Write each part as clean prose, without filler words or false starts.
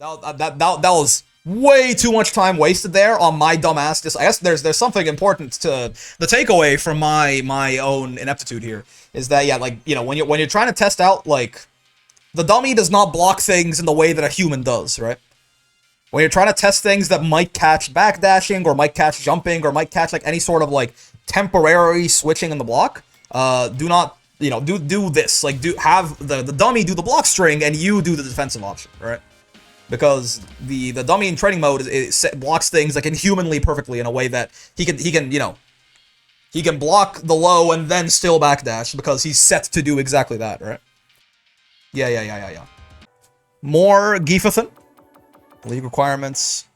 That was way too much time wasted there on my dumbass. Just I guess there's something important to the takeaway from my own ineptitude here is that yeah, like you know when you're trying to test out like the dummy does not block things in the way that a human does, right? When you're trying to test things that might catch backdashing or might catch jumping or might catch like any sort of like temporary switching in the block, do not do this. Like have the dummy do the block string and you do the defensive option, right? Because the dummy in training mode blocks things like inhumanly perfectly in a way that he can block the low and then still backdash because he's set to do exactly that, right? Yeah. More Gifathan. League requirements.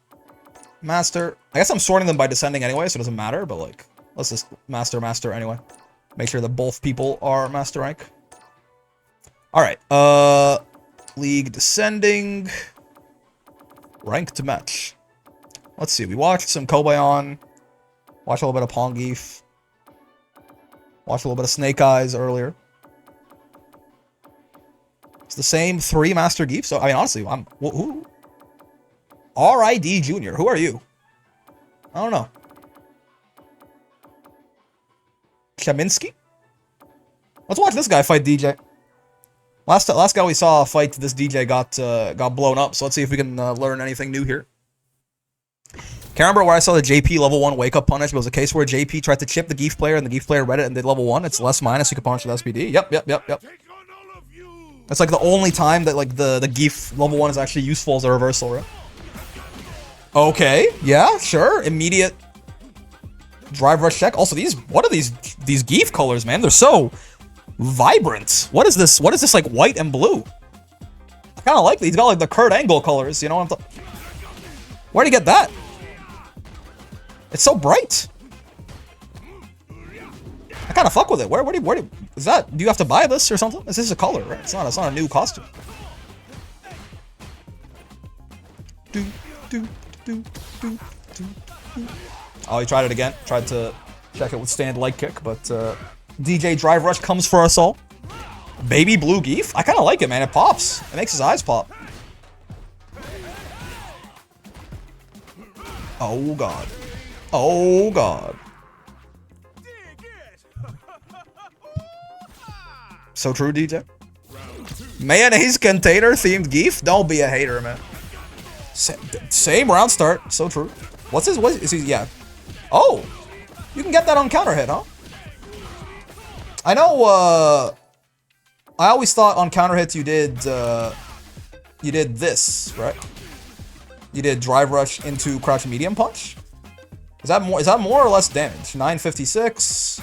Master. I guess I'm sorting them by descending anyway, so it doesn't matter, but like, let's just master anyway. Make sure that both people are master rank. Alright, League descending. Rank to match. Let's see, we watched some Kobayan. Watched a little bit of Pongeef. Watched a little bit of Snake Eyes earlier. It's the same 3 Master Geef, so, I mean, honestly, who? R.I.D. Jr., who are you? I don't know. Chaminsky? Let's watch this guy fight DJ. Last guy we saw fight this DJ got blown up, so let's see if we can learn anything new here. Can't remember where I saw the JP level 1 wake up punish, but it was a case where JP tried to chip the Geef player and the Geef player read it and did level 1. It's less minus, you can punish with SPD. Yep. That's like the only time that like the Geef level 1 is actually useful as a reversal, right? Okay, yeah, sure. Immediate drive rush check. Also, what are these Geef colors, man? They're so vibrant. What is this? What is this like white and blue? I kind of like these. He's got like the Kurt Angle colors, you know what I'm Where'd he get that? It's so bright. I kind of fuck with it. Where is that? Do you have to buy this or something? This is a color, right? It's not a new costume. Oh, he tried it again. Tried to check it with stand leg kick, but DJ Drive Rush comes for us all. Baby blue Geef? I kind of like it, man. It pops. It makes his eyes pop. Oh, God. Oh, God. So true, DJ. Mayonnaise container themed Geef? Don't be a hater, man. Same round start. So true. What is he? Yeah. Oh! You can get that on counter hit, huh? I know, I always thought on counter hits you did this, right? You did drive rush into crouch medium punch? Is that more or less damage? 956.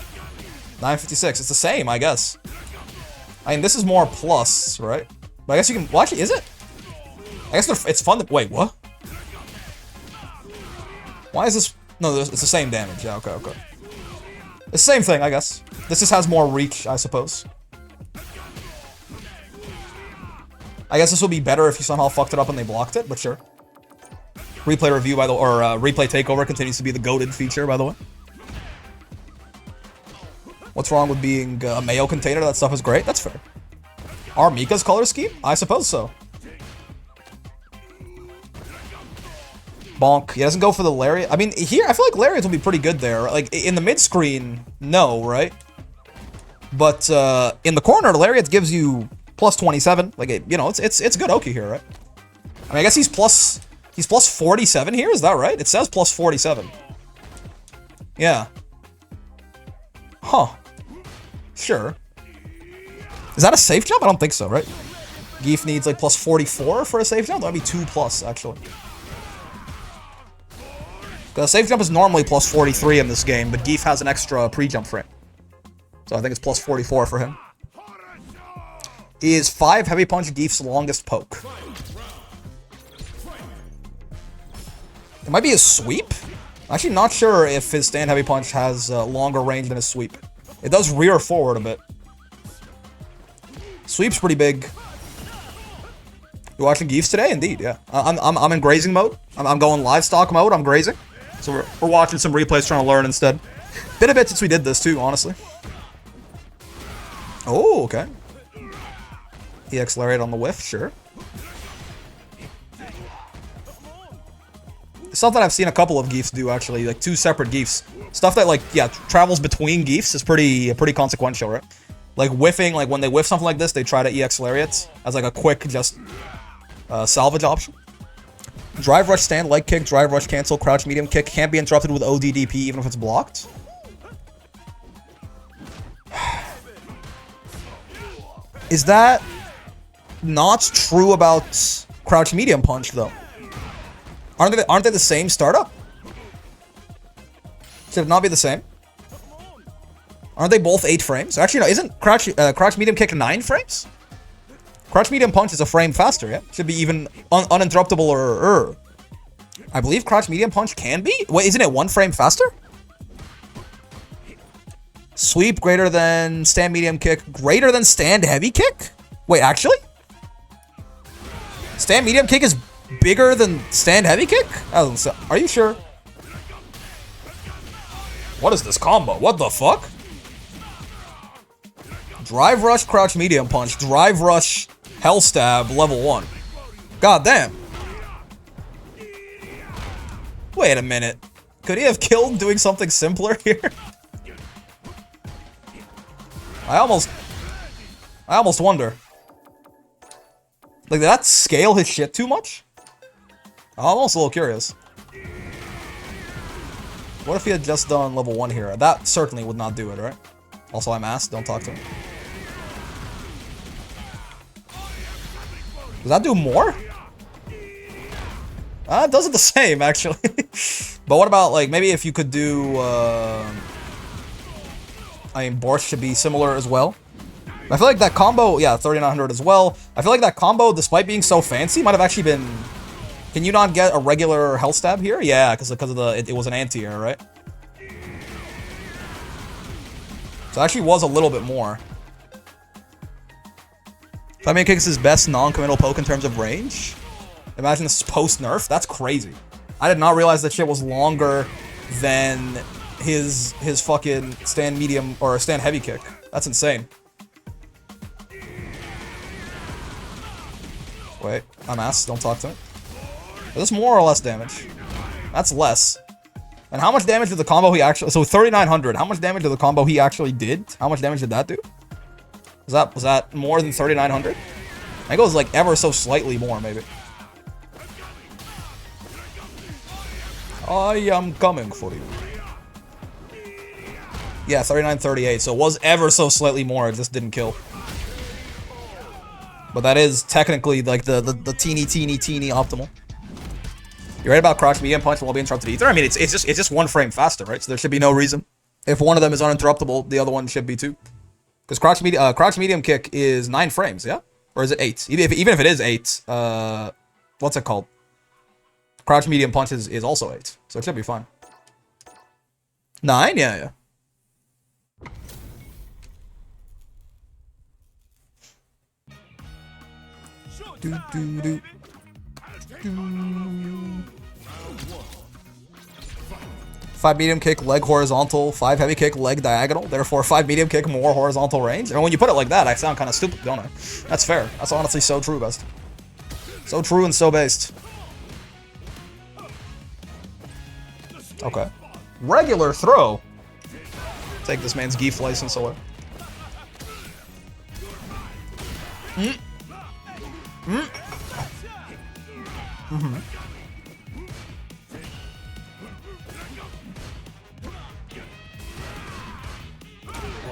956. It's the same, I guess. I mean, this is more plus, right? But I guess you can. Well, actually, is it? I guess it's fun to. Wait, what? Why is this? No, it's the same damage. Yeah, okay. It's the same thing, I guess. This just has more reach, I suppose. I guess this will be better if you somehow fucked it up and they blocked it, but sure. Replay review, by the or replay takeover continues to be the goated feature, by the way. What's wrong with being a Mayo container? That stuff is great. That's fair. Are Mika's color scheme? I suppose so. Bonk. He doesn't go for the Lariat. I mean, here, I feel like Lariats will be pretty good there. Like, in the mid-screen, no, right? But, in the corner, the Lariat gives you plus 27. Like, you know, it's good Oki here, right? I mean, I guess he's plus 47 here, is that right? It says plus 47. Yeah. Huh. Sure. Is that a safe jump? I don't think so, right? Geef needs, like, plus 44 for a safe jump? That'd be 2 plus, actually. The safe jump is normally plus 43 in this game, but Geef has an extra pre-jump frame. So I think it's plus 44 for him. Is 5 Heavy Punch Geef's longest poke? It might be his sweep? I'm actually not sure if his stand Heavy Punch has longer range than his sweep. It does rear forward a bit. Sweep's pretty big. You watching Geefs today? Indeed, yeah. I'm in grazing mode. I'm going livestock mode. I'm grazing. So we're watching some replays, trying to learn instead. Been a bit since we did this too, honestly. Oh, okay. EX Lariat on the whiff, sure. stuff that I've seen a couple of Geefs do, actually. Like, 2 separate Geefs. Stuff that, like, yeah, travels between Geefs is pretty consequential, right? Like, whiffing, like, when they whiff something like this, they try to EX Lariat as, like, a quick, just, salvage option. Drive rush stand, leg kick, drive rush cancel, crouch medium kick. Can't be interrupted with ODDP even if it's blocked. Is that not true about crouch medium punch, though? Aren't they the same startup? Should it not be the same? Aren't they both 8 frames? Actually, no. Isn't crouch medium kick 9 frames? Crouch medium punch is a frame faster, yeah? Should be even uninterruptible or... I believe crouch medium punch can be? Wait, isn't it 1 frame faster? Sweep greater than stand medium kick. Greater than stand heavy kick? Wait, actually? Stand medium kick is bigger than stand heavy kick? Are you sure? What is this combo? What the fuck? Drive rush, crouch medium punch. Drive rush, hell stab, level 1. God damn. Wait a minute. Could he have killed doing something simpler here? I almost wonder. Like, did that scale his shit too much? I'm almost a little curious. What if he had just done level 1 here? That certainly would not do it, right? Also, I'm asked. Don't talk to him. Does that do more? It does it the same, actually. But what about, like, maybe if you could do, I mean, Borscht should be similar as well. I feel like that combo, yeah, 3900 as well. I feel like that combo, despite being so fancy, might have actually been... Can you not get a regular hell stab here? Yeah, because of the... It was an anti-air, right? So it actually was a little bit more. Flaming Kick is his best non-committal poke in terms of range. Imagine this is post-nerf. That's crazy. I did not realize that shit was longer than his fucking stand medium or stand heavy kick. That's insane. Wait, I'm asked. Don't talk to me. Is this more or less damage? That's less. And how much damage did the combo he actually... So 3,900. How much damage did the combo he actually did? How much damage did that do? Was that more than 3,900? I think it was like ever so slightly more, maybe. I am coming for you. Yeah, 3938. So it was ever so slightly more. It just didn't kill. But that is technically like the teeny optimal. You're right about crouch medium punch will be interrupted either. I mean, it's just 1 frame faster, right? So there should be no reason. If one of them is uninterruptible, the other one should be too. Because crouch medium kick is 9 frames, yeah? Or is it 8? Even if it is 8, what's it called? Crouch medium punch is also 8, so it should be fine. 9? Yeah. Do. 5 medium kick, leg horizontal, 5 heavy kick, leg diagonal. Therefore, 5 medium kick, more horizontal range. And when you put it like that, I sound kind of stupid, don't I? That's fair. That's honestly so true, best. So true and so based. Okay. Regular throw. Take this man's Geef license away.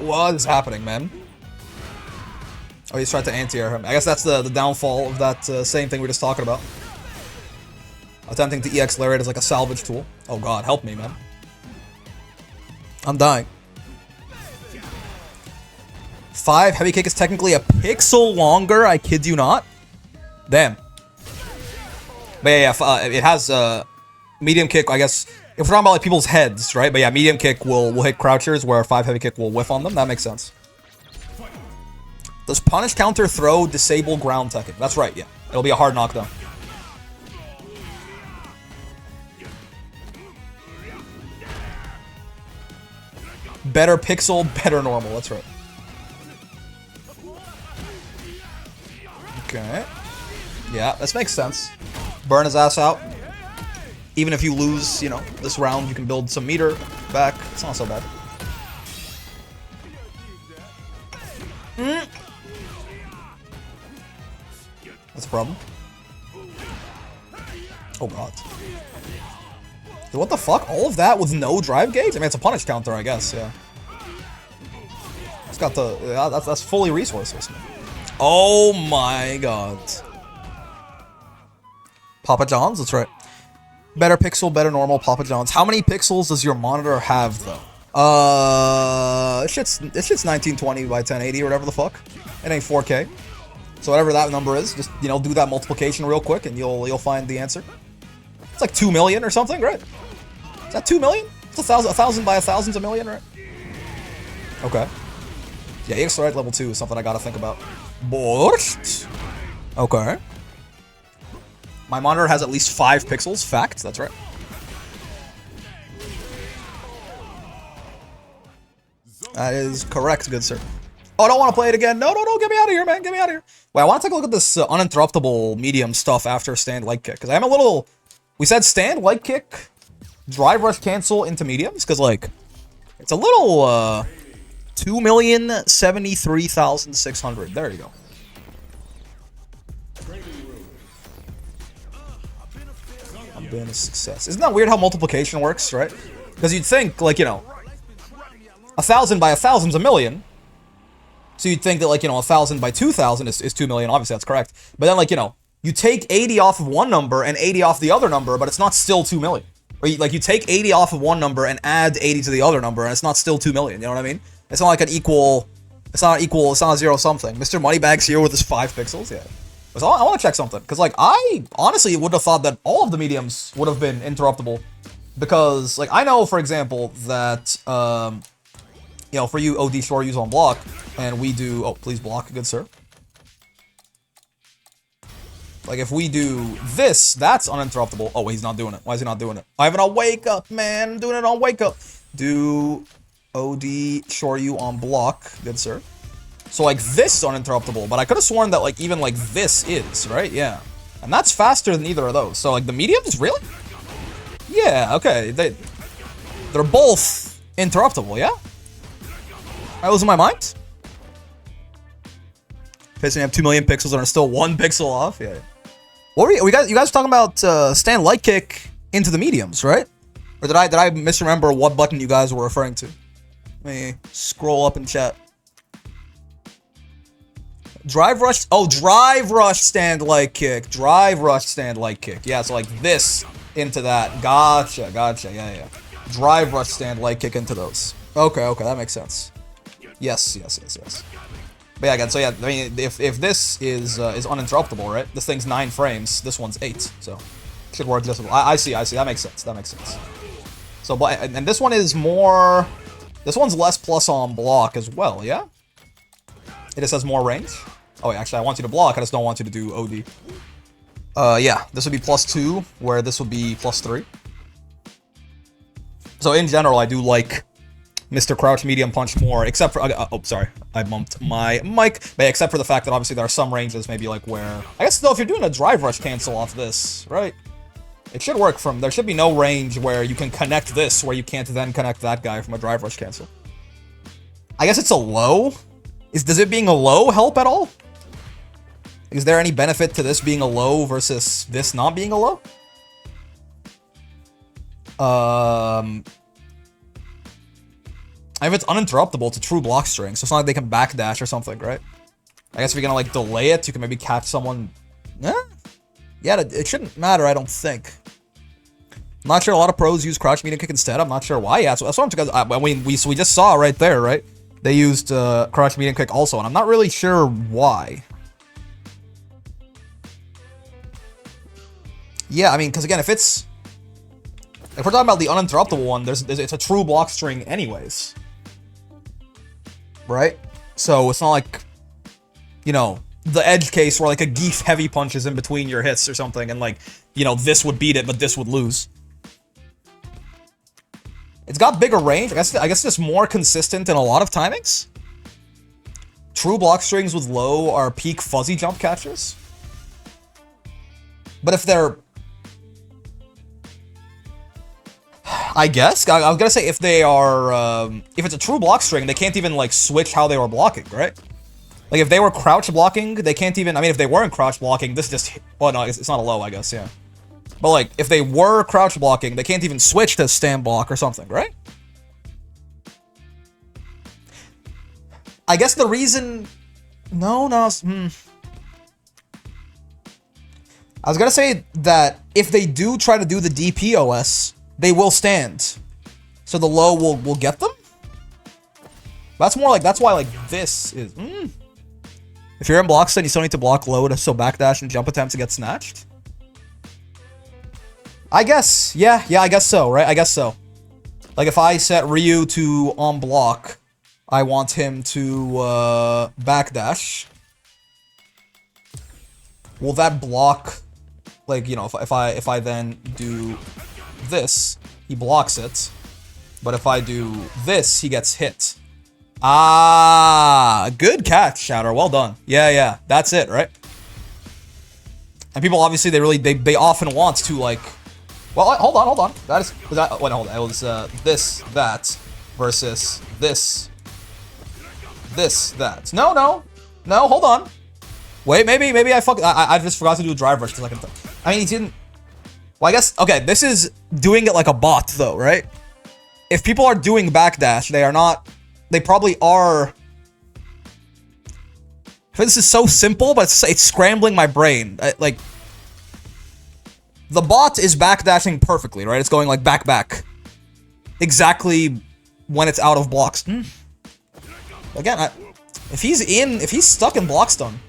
What is happening, man? Oh, he's tried to anti-air him. I guess that's the downfall of that same thing we were just talking about. Attempting to EX Lariat as like a salvage tool. Oh god, help me, man. I'm dying. 5 heavy kick is technically a pixel longer, I kid you not. Damn. But yeah, it has medium kick, I guess. If we're talking about like people's heads, right? But yeah, medium kick will hit crouchers, where 5 heavy kick will whiff on them. That makes sense. Does punish counter throw disable ground teching? That's right, yeah. It'll be a hard knockdown. Better pixel, better normal. That's right. Okay. Yeah, this makes sense. Burn his ass out. Even if you lose, you know, this round, you can build some meter back. It's not so bad. That's a problem. Oh god. Dude, what the fuck? All of that with no drive gauge? I mean, it's a punish counter, I guess, yeah. It's got the... Yeah, that's fully resources. Oh my god. Papa John's? That's right. Better pixel, better normal, Papa John's. How many pixels does your monitor have, though? It's just 1920 by 1080 or whatever the fuck. It ain't 4K. So whatever that number is, just, you know, do that multiplication real quick and you'll find the answer. It's like 2 million or something, right? Is that 2 million? It's a thousand by a thousand's a million, right? Okay. Yeah, EX level 2 is something I gotta think about. Borscht. Okay. My monitor has at least 5 pixels. Fact, that's right. That is correct, good sir. Oh, I don't want to play it again. No, get me out of here, man. Get me out of here. Wait, I want to take a look at this uninterruptible medium stuff after stand light kick. Because I'm a little... We said stand light kick, drive rush cancel into mediums. Because, like, it's a little... 2,073,600. There you go. I've been a success. Isn't that weird how multiplication works, right? Because you'd think, like, you know, 1,000 by 1,000's a million. So you'd think that, like, you know, 1,000 by 2,000 is 2 million. Obviously, that's correct. But then, like, you know, you take 80 off of one number and 80 off the other number, but it's not still 2 million. Or, you take 80 off of one number and add 80 to the other number, and it's not still 2 million. You know what I mean? It's not like an equal... It's not equal. It's not a zero something. Mr. Moneybags here with his 5 pixels. Yeah. So I want to check something. Because, like, I honestly would have thought that all of the mediums would have been interruptible. Because, like, I know, for example, that... you know, for you OD shore use on block, and we do... Oh, please block, good sir. Like, if we do this, that's uninterruptible. Oh, he's not doing it. Why is he not doing it? I have it on wake up, man. I'm doing it on wake up. Do OD shore you on block, good sir. So, like, this is uninterruptible, but I could have sworn that, like, even, like, this is, right? Yeah. And that's faster than either of those. So, like, the mediums? Really? Yeah, okay. They're both interruptible, yeah? Am I losing my mind? Pissing, you have 2 million pixels and are still 1 pixel off? Yeah. What were you guys talking about stand light kick into the mediums, right? Or did I misremember what button you guys were referring to? Let me scroll up in chat. Drive rush. Oh, drive rush stand light kick. Drive rush stand light kick. Yeah, so like this into that. Gotcha. Yeah. Drive rush stand light kick into those. Okay, that makes sense. Yes. But yeah, again, so yeah, I mean, if this is uninterruptible, right? This thing's 9 frames. This one's 8, so it should work just as well. I see. That makes sense. So, and this one is more. This one's less plus on block as well. Yeah. It just has more range. Oh, wait, actually, I want you to block. I just don't want you to do OD. Yeah, this would be +2, where this would be +3. So in general, I do like Mr. Crouch Medium Punch more, except for... oh, sorry. I bumped my mic. But yeah, except for the fact that obviously there are some ranges, maybe like where... I guess, though, if you're doing a drive rush cancel off this, right? It should work from... There should be no range where you can connect this, where you can't then connect that guy from a drive rush cancel. I guess it's a low? Does it being a low help at all? Is there any benefit to this being a low versus this not being a low? If it's uninterruptible, it's a true block string, so it's not like they can backdash or something, right? I guess if you're gonna, like, delay it, you can maybe catch someone... Yeah, it shouldn't matter, I don't think. I'm not sure a lot of pros use crouch medium kick instead. I'm not sure why. Yeah, so that's what I'm... I mean, we just saw right there, right? They used crouch medium kick also, and I'm not really sure why. Yeah, I mean, because again, if we're talking about the uninterruptible one, it's a true block string anyways. Right? So it's not like, you know, the edge case where like a Zangief heavy punch is in between your hits or something, and like, you know, this would beat it, but this would lose. It's got bigger range. I guess it's just more consistent in a lot of timings. True block strings with low are peak fuzzy jump catchers. But if they're... I guess. I was gonna say, if they are, if it's a true block string, they can't even, like, switch how they were blocking, right? Like, if they were crouch blocking, they can't even, I mean, if they weren't crouch blocking, this just, well, no, it's not a low, I guess, yeah. But, like, if they were crouch blocking, they can't even switch to stand block or something, right? I guess the reason... No. I was gonna say that if they do try to do the DPOS, they will stand. So the low will get them? That's more like, that's why, like, this is... If you're in block stun, you still need to block low to still backdash and jump attempt to get snatched? I guess. Yeah, I guess so, right? I guess so. Like, if I set Ryu to on block, I want him to backdash. Will that block, like, you know, if I then do this, he blocks it. But if I do this, he gets hit. Ah, good catch, Shatter. Well done. Yeah, that's it, right? And people obviously they often want to, like, well, hold on. That is that. Wait, hold on. It was that versus this, that. No. Hold on. Wait, maybe I just forgot to do a drive rush for a second. I mean, he didn't. Well, I guess, okay, this is doing it like a bot, though, right? If people are doing backdash, they are not. They probably are. This is so simple, but it's scrambling my brain. Like, the bot is backdashing perfectly, right? It's going like back. Exactly when it's out of blocks. Again, if he's stuck in block stun.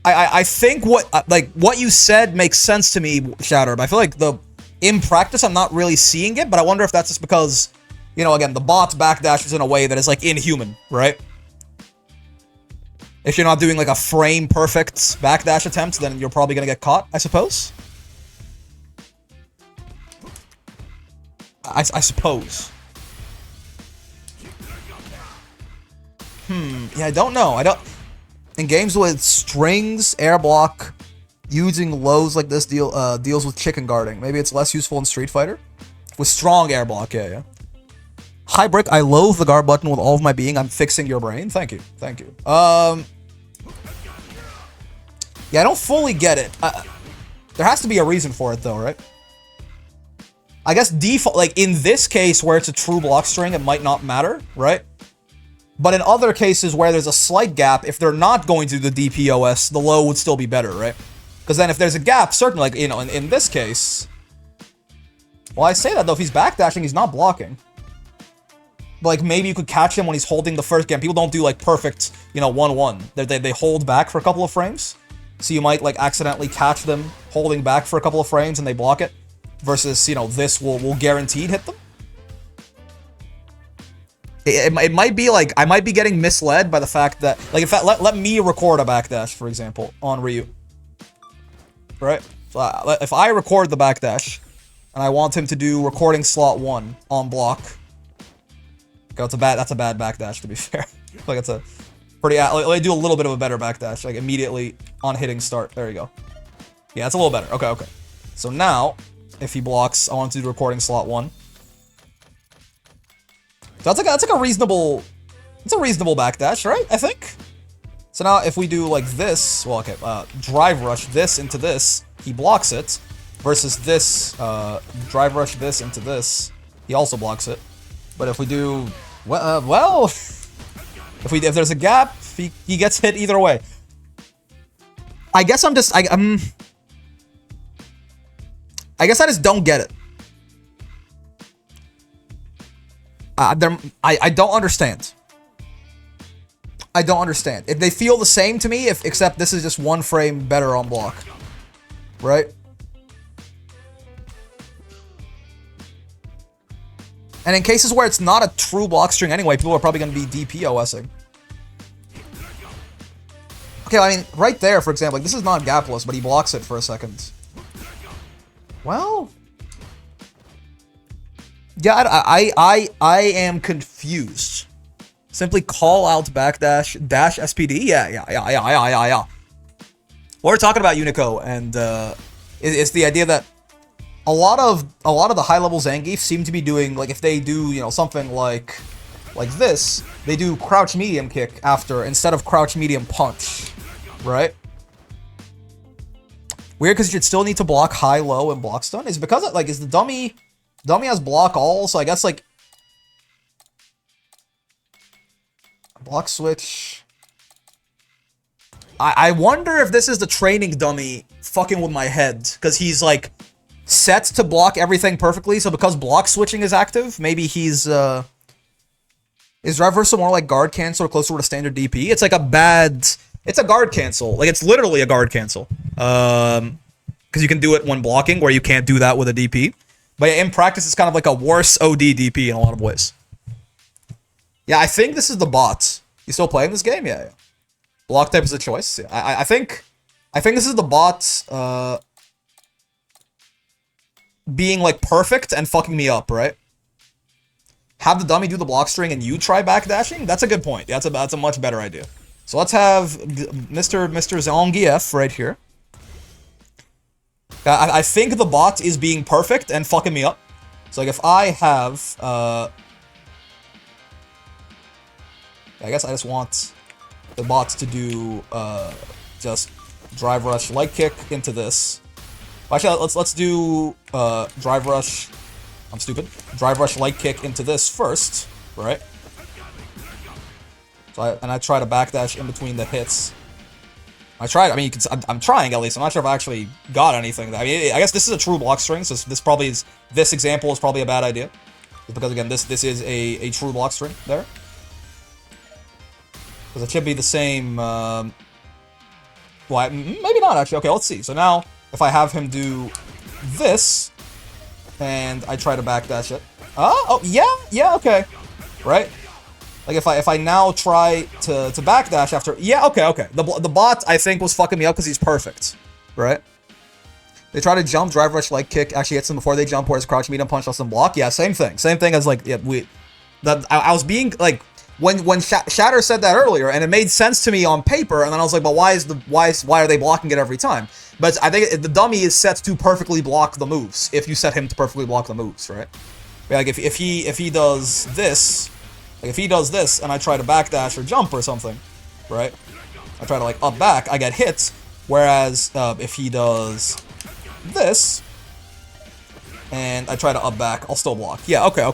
I think what you said makes sense to me, Shatter, but I feel like in practice, I'm not really seeing it, but I wonder if that's just because, you know, again, the bot backdashes in a way that is, like, inhuman, right? If you're not doing, like, a frame-perfect backdash attempt, then you're probably gonna get caught, I suppose. I suppose. Yeah, I don't know. In games with strings, air block, using lows like this deals with chicken guarding. Maybe it's less useful in Street Fighter. With strong air block, yeah. Hi, Brick, I loathe the guard button with all of my being. I'm fixing your brain. Thank you. Yeah, I don't fully get it. There has to be a reason for it, though, right? I guess default, like, in this case where it's a true block string, it might not matter, right? But in other cases where there's a slight gap, if they're not going to do the DPOS, the low would still be better, right? Because then if there's a gap, certainly, like, you know, in this case... Well, I say that, though, if he's backdashing, he's not blocking. But, like, maybe you could catch him when he's holding the first game. People don't do, like, perfect, you know, 1-1. They hold back for a couple of frames. So you might, like, accidentally catch them holding back for a couple of frames and they block it. Versus, you know, this will guaranteed hit them. It might be, like, I might be getting misled by the fact that, like, in fact, let me record a backdash, for example, on Ryu. Right? So if I record the backdash, and I want him to do recording slot 1 on block. Okay, that's a bad backdash, to be fair. Like, it's a pretty, let me do a little bit of a better backdash, like, immediately on hitting start. There you go. Yeah, it's a little better. Okay. So now, if he blocks, I want to do recording slot 1. So that's like a reasonable, it's a reasonable backdash, right? I think. So now if we do like this, well, okay, drive rush this into this, he blocks it, versus this, drive rush this into this, he also blocks it. But if we do, well, if there's a gap, he gets hit either way. I guess I guess I just don't get it. I don't understand. I don't understand. If they feel the same to me, except this is just one frame better on block. Right? And in cases where it's not a true block string anyway, people are probably going to be DPOSing. Okay, I mean, right there, for example, like, this is not gapless, but he blocks it for a second. Well... Yeah, I am confused. Simply call out backdash, dash SPD? Yeah. we're talking about Unico, and it's the idea that a lot of the high level Zangief seem to be doing, like, if they do, you know, something like this, they do crouch medium kick after instead of crouch medium punch, right? Weird, because you should still need to block high, low, and block stun. Is it because like is the dummy has block all? So I guess like block switch. I wonder if this is the training dummy fucking with my head, because he's like set to block everything perfectly. So because block switching is active, maybe he's is reversal more like guard cancel or closer to standard DP? It's like it's a guard cancel. Like, it's literally a guard cancel. Because you can do it when blocking, where you can't do that with a DP. But in practice, it's kind of like a worse OD DP in a lot of ways. Yeah, I think this is the bot. You still playing this game? Yeah. Block type is a choice. Yeah, I think this is the bot being like perfect and fucking me up, right? Have the dummy do the block string and you try backdashing? That's a good point. That's a much better idea. So let's have Mr. Zangief right here. I think the bot is being perfect and fucking me up. So like if I have I guess I just want the bots to do just drive rush light kick into this. Actually, let's do drive rush. I'm stupid. Drive rush light kick into this first, right? So I try to backdash in between the hits. I tried. I mean, I'm trying at least. I'm not sure if I actually got anything. I mean, I guess this is a true block string, so this example is probably a bad idea, just because again, this is a true block string there. Because it should be the same. Well, maybe not actually. Okay, let's see. So now, if I have him do this, and I try to backdash it. Oh, yeah, okay, right. Like if I now try to backdash after, yeah, okay. The bot I think was fucking me up because he's perfect, right? They try to jump, drive rush, light kick, actually hits them before they jump, whereas crouch medium punch lets them block. Yeah, same thing as like I was being like when Shatter said that earlier, and it made sense to me on paper, and then I was like, but why are they blocking it every time? But I think the dummy is set to perfectly block the moves if you set him to perfectly block the moves, right? Like if he does this. Like if he does this and I try to backdash or jump or something, right? I try to like up back, I get hit. Whereas if he does this and I try to up back, I'll still block. Yeah, okay.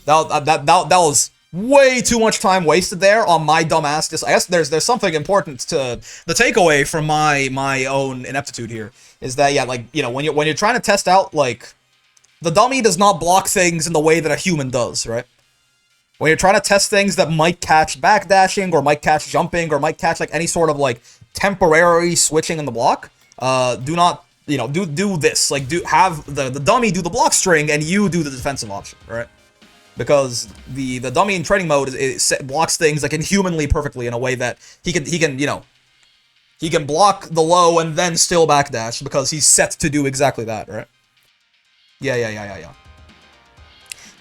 That was way too much time wasted there on my dumb ass. I guess there's something important to the takeaway from my own ineptitude here is that, yeah, like, you know, when you're trying to test out, like, the dummy does not block things in the way that a human does, right? When you're trying to test things that might catch backdashing or might catch jumping or might catch like any sort of like temporary switching in the block, do not, you know, do this. Like have the dummy do the block string and you do the defensive option, right? Because the dummy in training mode blocks things like inhumanly perfectly in a way that he can you know, he can block the low and then still backdash because he's set to do exactly that, right? Yeah.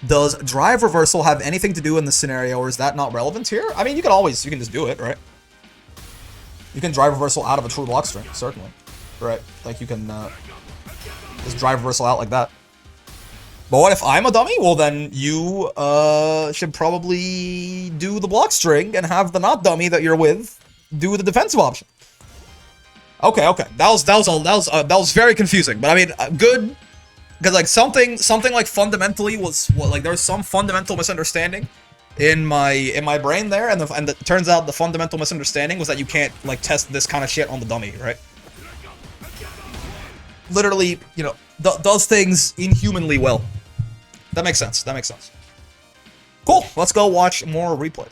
Does drive reversal have anything to do in this scenario, or is that not relevant here? I mean, you can just do it, right? You can drive reversal out of a true block string, certainly. Right? Like, you can just drive reversal out like that. But what if I'm a dummy? Well, then you should probably do the block string and have the not dummy that you're with do the defensive option. Okay. That was very confusing, but I mean, good. Because like something like fundamentally was like there was some fundamental misunderstanding in my brain there, and it turns out the fundamental misunderstanding was that you can't like test this kind of shit on the dummy, right? Literally, you know, does things inhumanly well. That makes sense. Cool. Let's go watch more replays.